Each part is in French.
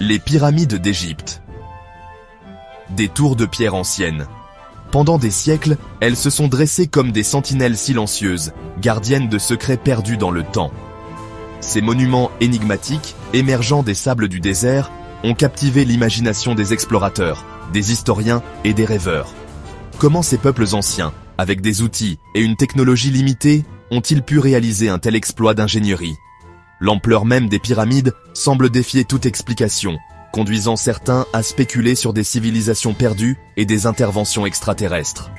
Les pyramides d'Égypte. Des tours de pierre anciennes. Pendant des siècles, elles se sont dressées comme des sentinelles silencieuses, gardiennes de secrets perdus dans le temps. Ces monuments énigmatiques, émergeant des sables du désert, ont captivé l'imagination des explorateurs, des historiens et des rêveurs. Comment ces peuples anciens, avec des outils et une technologie limitée, ont-ils pu réaliser un tel exploit d'ingénierie? L'ampleur même des pyramides semble défier toute explication, conduisant certains à spéculer sur des civilisations perdues et des interventions extraterrestres.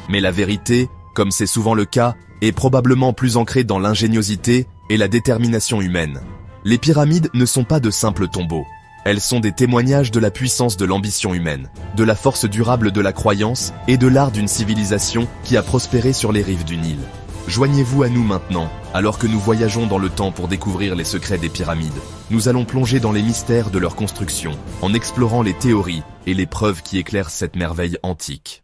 Mais la vérité, comme c'est souvent le cas, est probablement plus ancrée dans l'ingéniosité et la détermination humaine. Les pyramides ne sont pas de simples tombeaux. Elles sont des témoignages de la puissance de l'ambition humaine, de la force durable de la croyance et de l'art d'une civilisation qui a prospéré sur les rives du Nil. Joignez-vous à nous maintenant, alors que nous voyageons dans le temps pour découvrir les secrets des pyramides. Nous allons plonger dans les mystères de leur construction, en explorant les théories et les preuves qui éclairent cette merveille antique.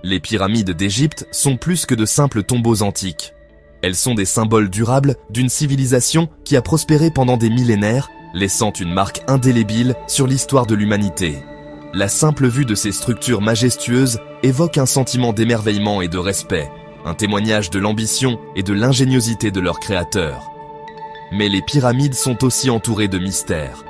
Les pyramides d'Égypte sont plus que de simples tombeaux antiques. Elles sont des symboles durables d'une civilisation qui a prospéré pendant des millénaires, laissant une marque indélébile sur l'histoire de l'humanité. La simple vue de ces structures majestueuses évoque un sentiment d'émerveillement et de respect, un témoignage de l'ambition et de l'ingéniosité de leurs créateurs. Mais les pyramides sont aussi entourées de mystères.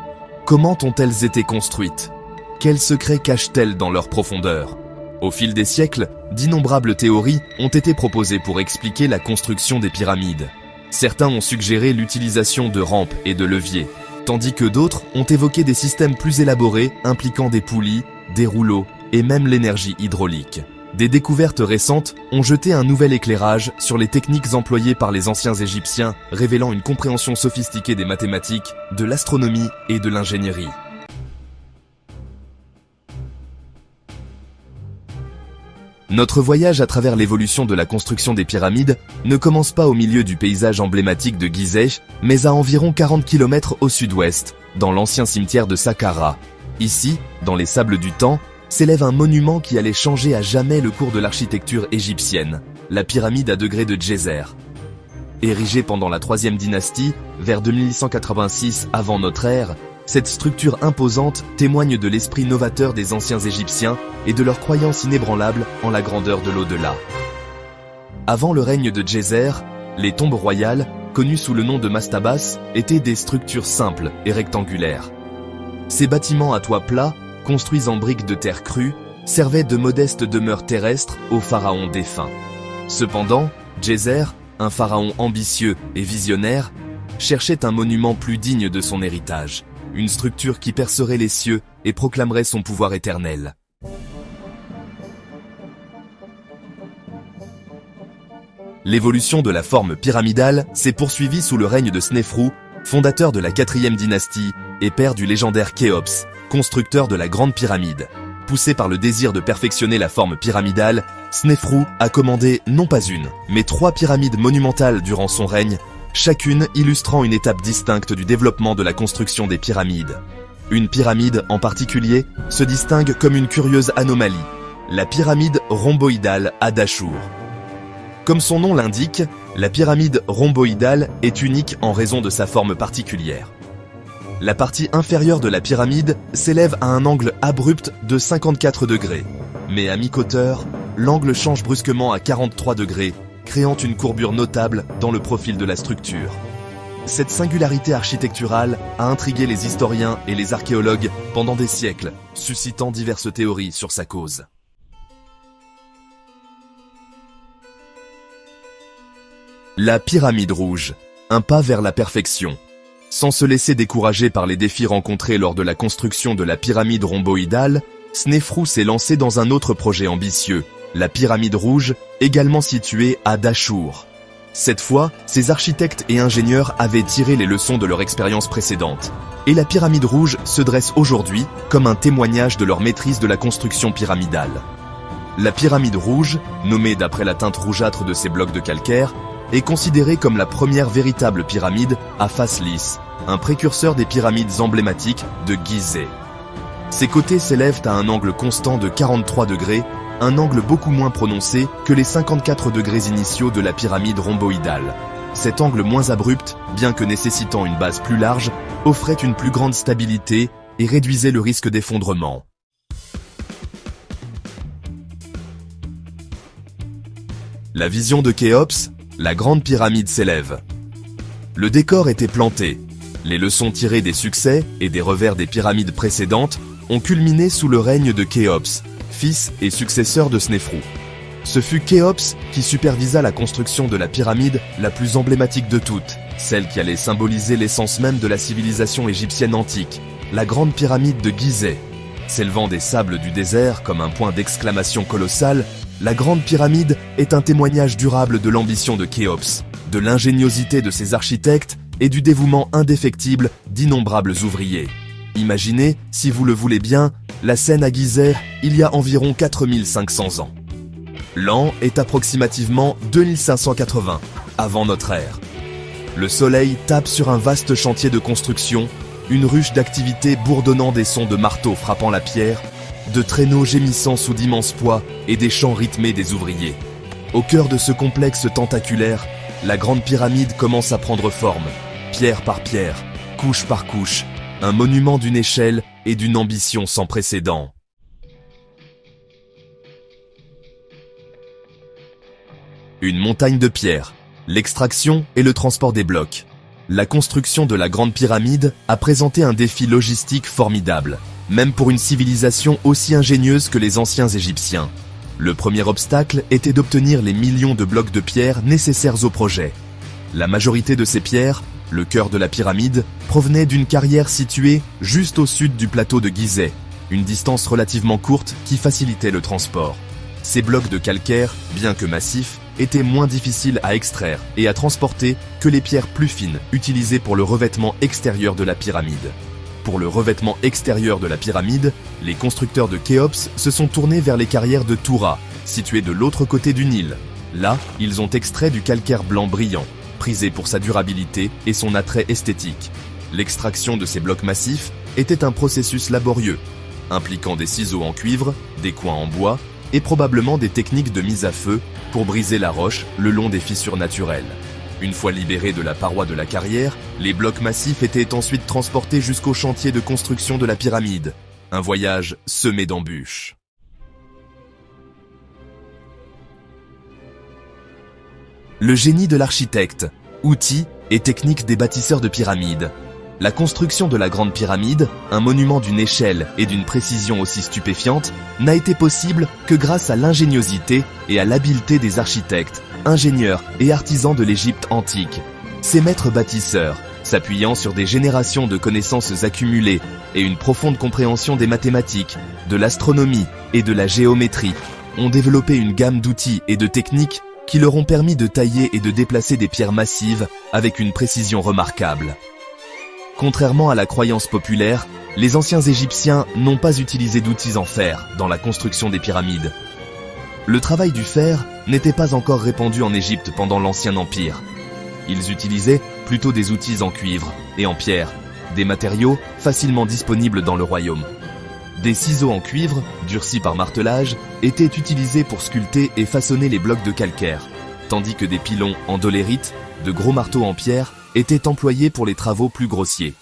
Comment ont-elles été construites? Quels secrets cachent-elles dans leur profondeur? Au fil des siècles, d'innombrables théories ont été proposées pour expliquer la construction des pyramides. Certains ont suggéré l'utilisation de rampes et de leviers, tandis que d'autres ont évoqué des systèmes plus élaborés impliquant des poulies, des rouleaux et même l'énergie hydraulique. Des découvertes récentes ont jeté un nouvel éclairage sur les techniques employées par les anciens Égyptiens, révélant une compréhension sophistiquée des mathématiques, de l'astronomie et de l'ingénierie. Notre voyage à travers l'évolution de la construction des pyramides ne commence pas au milieu du paysage emblématique de Gizeh, mais à environ 40 km au sud-ouest, dans l'ancien cimetière de Saqqara. Ici, dans les sables du temps, s'élève un monument qui allait changer à jamais le cours de l'architecture égyptienne, la pyramide à degrés de Djéser. Érigée pendant la 3e dynastie, vers 2186 avant notre ère, cette structure imposante témoigne de l'esprit novateur des anciens Égyptiens et de leur croyance inébranlable en la grandeur de l'au-delà. Avant le règne de Djéser, les tombes royales, connues sous le nom de mastabas, étaient des structures simples et rectangulaires. Ces bâtiments à toit plat, construits en briques de terre crue, servaient de modestes demeures terrestres aux pharaons défunts. Cependant, Djéser, un pharaon ambitieux et visionnaire, cherchait un monument plus digne de son héritage. Une structure qui percerait les cieux et proclamerait son pouvoir éternel. L'évolution de la forme pyramidale s'est poursuivie sous le règne de Snéfrou, fondateur de la 4e dynastie et père du légendaire Khéops, constructeur de la Grande Pyramide. Poussé par le désir de perfectionner la forme pyramidale, Snéfrou a commandé non pas une, mais 3 pyramides monumentales durant son règne, chacune illustrant une étape distincte du développement de la construction des pyramides. Une pyramide en particulier se distingue comme une curieuse anomalie, la pyramide rhomboïdale à Dachour. Comme son nom l'indique, la pyramide rhomboïdale est unique en raison de sa forme particulière. La partie inférieure de la pyramide s'élève à un angle abrupt de 54 degrés, mais à mi-hauteur, l'angle change brusquement à 43 degrés, créant une courbure notable dans le profil de la structure. Cette singularité architecturale a intrigué les historiens et les archéologues pendant des siècles, suscitant diverses théories sur sa cause. La pyramide rouge, un pas vers la perfection. Sans se laisser décourager par les défis rencontrés lors de la construction de la pyramide rhomboïdale, Snéfrou s'est lancé dans un autre projet ambitieux, la pyramide rouge, également située à Dachour. Cette fois, ces architectes et ingénieurs avaient tiré les leçons de leur expérience précédente, et la pyramide rouge se dresse aujourd'hui comme un témoignage de leur maîtrise de la construction pyramidale. La pyramide rouge, nommée d'après la teinte rougeâtre de ces blocs de calcaire, est considérée comme la première véritable pyramide à face lisse, un précurseur des pyramides emblématiques de Gizeh. Ses côtés s'élèvent à un angle constant de 43 degrés, un angle beaucoup moins prononcé que les 54 degrés initiaux de la pyramide rhomboïdale. cet angle moins abrupt, bien que nécessitant une base plus large, offrait une plus grande stabilité et réduisait le risque d'effondrement. La vision de Khéops, la grande pyramide s'élève. Le décor était planté. Les leçons tirées des succès et des revers des pyramides précédentes ont culminé sous le règne de Khéops, fils et successeur de Snéfrou. Ce fut Khéops qui supervisa la construction de la pyramide la plus emblématique de toutes, celle qui allait symboliser l'essence même de la civilisation égyptienne antique, la grande pyramide de Gizeh. S'élevant des sables du désert comme un point d'exclamation colossal, la grande pyramide est un témoignage durable de l'ambition de Khéops, de l'ingéniosité de ses architectes et du dévouement indéfectible d'innombrables ouvriers. Imaginez, si vous le voulez bien, la scène à Gizeh il y a environ 4500 ans. L'an est approximativement 2580, avant notre ère. Le soleil tape sur un vaste chantier de construction, une ruche d'activité bourdonnant des sons de marteaux frappant la pierre, de traîneaux gémissant sous d'immenses poids et des chants rythmés des ouvriers. Au cœur de ce complexe tentaculaire, la grande pyramide commence à prendre forme, pierre par pierre, couche par couche, un monument d'une échelle et d'une ambition sans précédent. Une montagne de pierre, l'extraction et le transport des blocs. La construction de la grande pyramide a présenté un défi logistique formidable, même pour une civilisation aussi ingénieuse que les anciens Égyptiens. Le premier obstacle était d'obtenir les millions de blocs de pierre nécessaires au projet. La majorité de ces pierres, le cœur de la pyramide, provenait d'une carrière située juste au sud du plateau de Gizeh, une distance relativement courte qui facilitait le transport. Ces blocs de calcaire, bien que massifs, étaient moins difficiles à extraire et à transporter que les pierres plus fines utilisées pour le revêtement extérieur de la pyramide. Pour le revêtement extérieur de la pyramide, les constructeurs de Khéops se sont tournés vers les carrières de Toura, situées de l'autre côté du Nil. Là, ils ont extrait du calcaire blanc brillant, prisé pour sa durabilité et son attrait esthétique. L'extraction de ces blocs massifs était un processus laborieux, impliquant des ciseaux en cuivre, des coins en bois et probablement des techniques de mise à feu pour briser la roche le long des fissures naturelles. Une fois libérés de la paroi de la carrière, les blocs massifs étaient ensuite transportés jusqu'au chantier de construction de la pyramide. Un voyage semé d'embûches. Le génie de l'architecte, outils et techniques des bâtisseurs de pyramides. La construction de la Grande Pyramide, un monument d'une échelle et d'une précision aussi stupéfiante, n'a été possible que grâce à l'ingéniosité et à l'habileté des architectes, ingénieurs et artisans de l'Égypte antique. Ces maîtres bâtisseurs, s'appuyant sur des générations de connaissances accumulées et une profonde compréhension des mathématiques, de l'astronomie et de la géométrie, ont développé une gamme d'outils et de techniques qui leur ont permis de tailler et de déplacer des pierres massives avec une précision remarquable. Contrairement à la croyance populaire, les anciens Égyptiens n'ont pas utilisé d'outils en fer dans la construction des pyramides. Le travail du fer n'était pas encore répandu en Égypte pendant l'Ancien Empire. Ils utilisaient plutôt des outils en cuivre et en pierre, des matériaux facilement disponibles dans le royaume. Des ciseaux en cuivre, durcis par martelage, étaient utilisés pour sculpter et façonner les blocs de calcaire, tandis que des pilons en dolérite, de gros marteaux en pierre, étaient employés pour les travaux plus grossiers.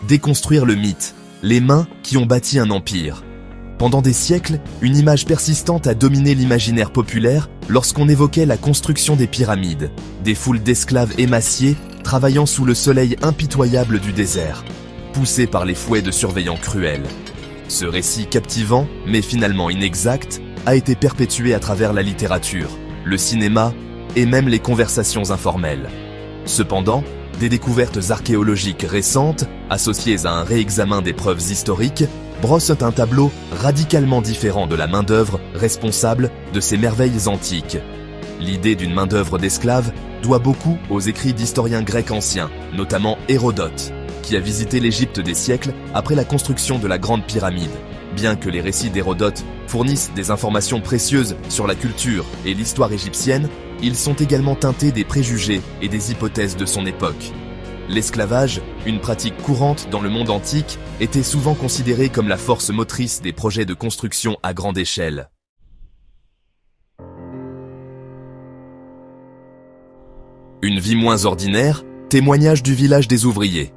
Déconstruire le mythe, les mains qui ont bâti un empire. Pendant des siècles, une image persistante a dominé l'imaginaire populaire lorsqu'on évoquait la construction des pyramides, des foules d'esclaves émaciés travaillant sous le soleil impitoyable du désert, poussés par les fouets de surveillants cruels. Ce récit captivant, mais finalement inexact, a été perpétué à travers la littérature, le cinéma et même les conversations informelles. Cependant, des découvertes archéologiques récentes, associées à un réexamen des preuves historiques, brossent un tableau radicalement différent de la main-d'œuvre responsable de ces merveilles antiques. L'idée d'une main-d'œuvre d'esclaves doit beaucoup aux écrits d'historiens grecs anciens, notamment Hérodote, qui a visité l'Égypte des siècles après la construction de la Grande Pyramide. Bien que les récits d'Hérodote fournissent des informations précieuses sur la culture et l'histoire égyptienne, ils sont également teintés des préjugés et des hypothèses de son époque. L'esclavage, une pratique courante dans le monde antique, était souvent considéré comme la force motrice des projets de construction à grande échelle. Une vie moins ordinaire, témoignage du village des ouvriers.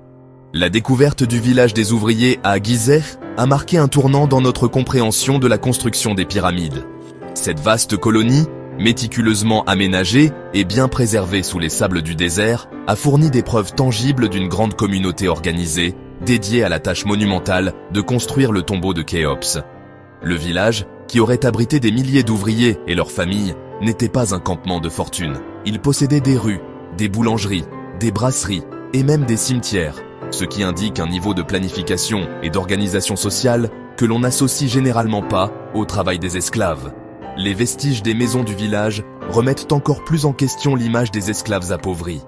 La découverte du village des ouvriers à Gizeh a marqué un tournant dans notre compréhension de la construction des pyramides. Cette vaste colonie, méticuleusement aménagée et bien préservée sous les sables du désert, a fourni des preuves tangibles d'une grande communauté organisée, dédiée à la tâche monumentale de construire le tombeau de Khéops. Le village, qui aurait abrité des milliers d'ouvriers et leurs familles, n'était pas un campement de fortune. Il possédait des rues, des boulangeries, des brasseries et même des cimetières, ce qui indique un niveau de planification et d'organisation sociale que l'on n'associe généralement pas au travail des esclaves. Les vestiges des maisons du village remettent encore plus en question l'image des esclaves appauvris.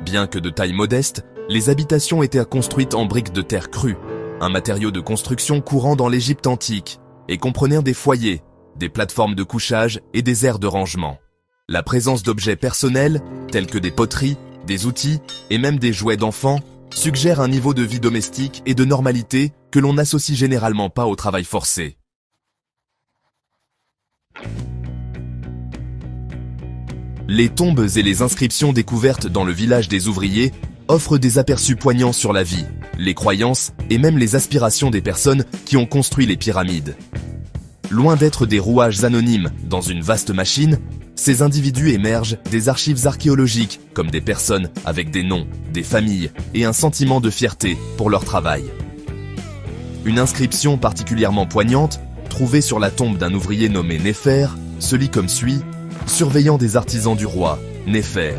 Bien que de taille modeste, les habitations étaient construites en briques de terre crue, un matériau de construction courant dans l'Égypte antique, et comprenait des foyers, des plateformes de couchage et des aires de rangement. La présence d'objets personnels, tels que des poteries, des outils et même des jouets d'enfants, suggère un niveau de vie domestique et de normalité que l'on n'associe généralement pas au travail forcé. Les tombes et les inscriptions découvertes dans le village des ouvriers offrent des aperçus poignants sur la vie, les croyances et même les aspirations des personnes qui ont construit les pyramides. Loin d'être des rouages anonymes dans une vaste machine, ces individus émergent des archives archéologiques comme des personnes avec des noms, des familles et un sentiment de fierté pour leur travail. Une inscription particulièrement poignante, trouvée sur la tombe d'un ouvrier nommé Néfer, se lit comme suit « Surveillant des artisans du roi, Néfer ».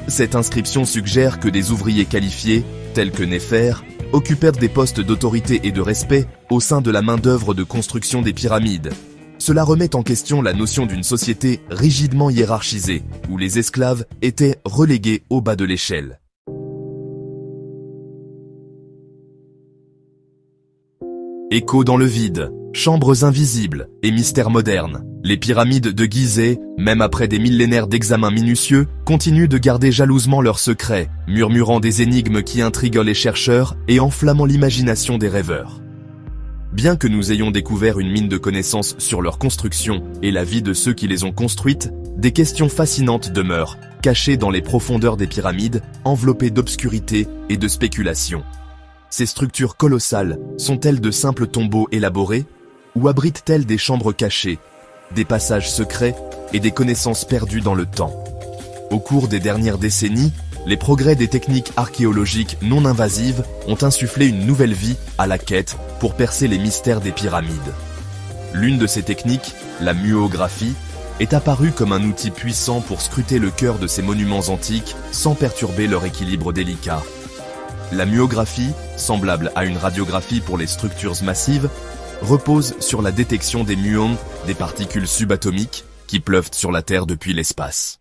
Cette inscription suggère que des ouvriers qualifiés, tels que Néfer, occupèrent des postes d'autorité et de respect au sein de la main-d'œuvre de construction des pyramides. Cela remet en question la notion d'une société rigidement hiérarchisée, où les esclaves étaient relégués au bas de l'échelle. Écho dans le vide, chambres invisibles et mystères modernes. Les pyramides de Gizeh, même après des millénaires d'examens minutieux, continuent de garder jalousement leurs secrets, murmurant des énigmes qui intriguent les chercheurs et enflammant l'imagination des rêveurs. Bien que nous ayons découvert une mine de connaissances sur leur construction et la vie de ceux qui les ont construites, des questions fascinantes demeurent, cachées dans les profondeurs des pyramides, enveloppées d'obscurité et de spéculation. Ces structures colossales sont-elles de simples tombeaux élaborés, ou abritent-elles des chambres cachées, des passages secrets et des connaissances perdues dans le temps? Au cours des dernières décennies, les progrès des techniques archéologiques non invasives ont insufflé une nouvelle vie à la quête pour percer les mystères des pyramides. L'une de ces techniques, la muographie, est apparue comme un outil puissant pour scruter le cœur de ces monuments antiques sans perturber leur équilibre délicat. La muographie, semblable à une radiographie pour les structures massives, repose sur la détection des muons, des particules subatomiques qui pleuvent sur la Terre depuis l'espace.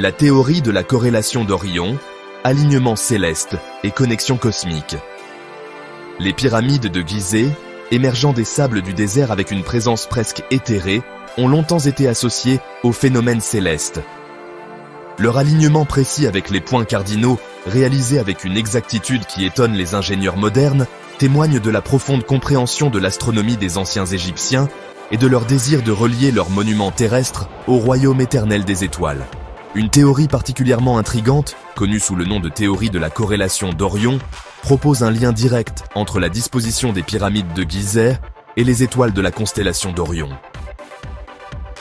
La théorie de la corrélation d'Orion, alignement céleste et connexion cosmique. Les pyramides de Gizeh, émergeant des sables du désert avec une présence presque éthérée, ont longtemps été associées aux phénomènes célestes. Leur alignement précis avec les points cardinaux, réalisé avec une exactitude qui étonne les ingénieurs modernes, témoigne de la profonde compréhension de l'astronomie des anciens Égyptiens et de leur désir de relier leurs monuments terrestres au royaume éternel des étoiles. Une théorie particulièrement intrigante, connue sous le nom de théorie de la corrélation d'Orion, propose un lien direct entre la disposition des pyramides de Gizeh et les étoiles de la constellation d'Orion.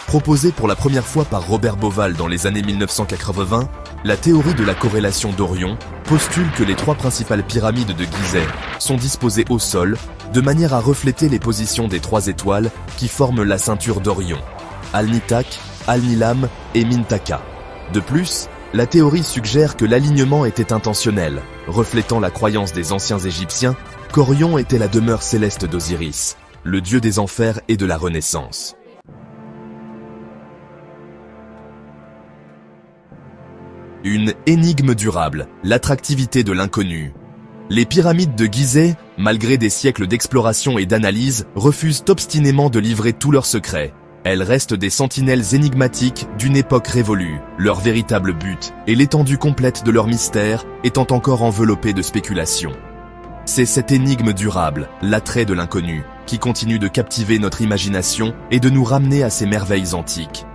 Proposée pour la première fois par Robert Bauval dans les années 1980, la théorie de la corrélation d'Orion postule que les trois principales pyramides de Gizeh sont disposées au sol, de manière à refléter les positions des trois étoiles qui forment la ceinture d'Orion, Al-Nitak, Al-Nilam et Mintaka. De plus, la théorie suggère que l'alignement était intentionnel, reflétant la croyance des anciens Égyptiens qu'Orion était la demeure céleste d'Osiris, le dieu des enfers et de la Renaissance. Une énigme durable, l'attractivité de l'inconnu. Les pyramides de Gizeh, malgré des siècles d'exploration et d'analyse, refusent obstinément de livrer tous leurs secrets. Elles restent des sentinelles énigmatiques d'une époque révolue, leur véritable but et l'étendue complète de leur mystère étant encore enveloppée de spéculations. C'est cette énigme durable, l'attrait de l'inconnu, qui continuent de captiver notre imagination et de nous ramener à ces merveilles antiques.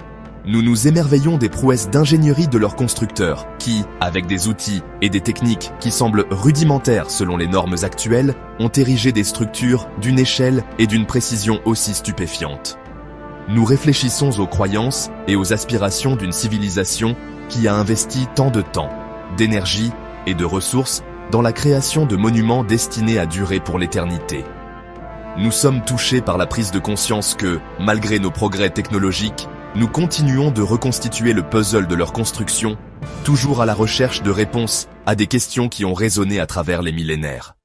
Nous nous émerveillons des prouesses d'ingénierie de leurs constructeurs, qui, avec des outils et des techniques qui semblent rudimentaires selon les normes actuelles, ont érigé des structures d'une échelle et d'une précision aussi stupéfiantes. Nous réfléchissons aux croyances et aux aspirations d'une civilisation qui a investi tant de temps, d'énergie et de ressources dans la création de monuments destinés à durer pour l'éternité. Nous sommes touchés par la prise de conscience que, malgré nos progrès technologiques, nous continuons de reconstituer le puzzle de leur construction, toujours à la recherche de réponses à des questions qui ont résonné à travers les millénaires.